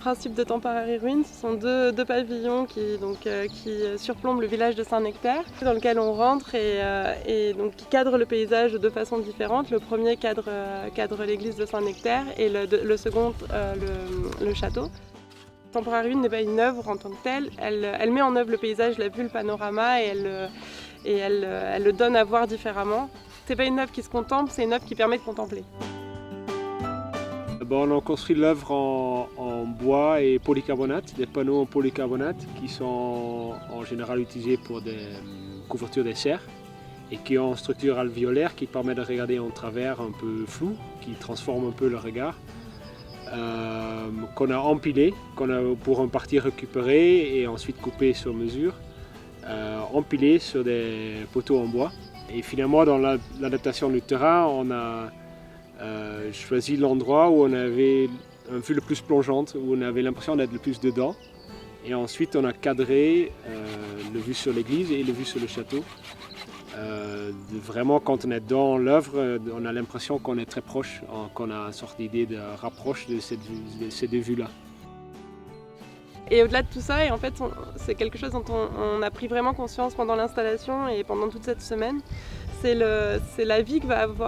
principe de Temporary Ruins, ce sont deux pavillons qui surplombent le village de Saint-Nectaire, dans lequel on rentre et donc, qui cadrent le paysage de deux façons différentes. Le premier cadre l'église de Saint-Nectaire et le second le château. Temporary Ruins n'est pas une œuvre en tant que telle, elle met en œuvre le paysage, la vue, le panorama et elle le donne à voir différemment. C'est pas une œuvre qui se contemple, c'est une œuvre qui permet de contempler. On a construit l'œuvre en bois et polycarbonate, des panneaux en polycarbonate qui sont en général utilisés pour des couvertures des serres et qui ont une structure alvéolaire qui permet de regarder en travers un peu flou, qui transforme un peu le regard, qu'on a empilé, qu'on a pour une partie récupérée et ensuite coupé sur mesure, empilé sur des poteaux en bois. Et finalement dans l'adaptation du terrain, on a choisi l'endroit où on avait une vue le plus plongeante, où on avait l'impression d'être le plus dedans. Et ensuite on a cadré le vue sur l'église et le vue sur le château. Vraiment quand on est dans l'œuvre, on a l'impression qu'on est très proche, qu'on a une sorte d'idée de rapproche de ces deux vues-là. Et au-delà de tout ça, et en fait, c'est quelque chose dont on a pris vraiment conscience pendant l'installation et pendant toute cette semaine, c'est la vie que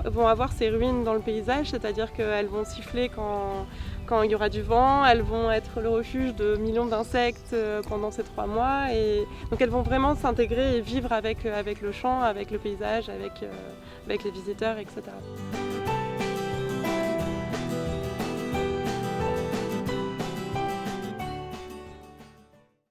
vont avoir ces ruines dans le paysage, c'est-à-dire qu'elles vont siffler quand il y aura du vent, elles vont être le refuge de millions d'insectes pendant ces 3 mois, et donc elles vont vraiment s'intégrer et vivre avec le champ, avec le paysage, avec les visiteurs, etc.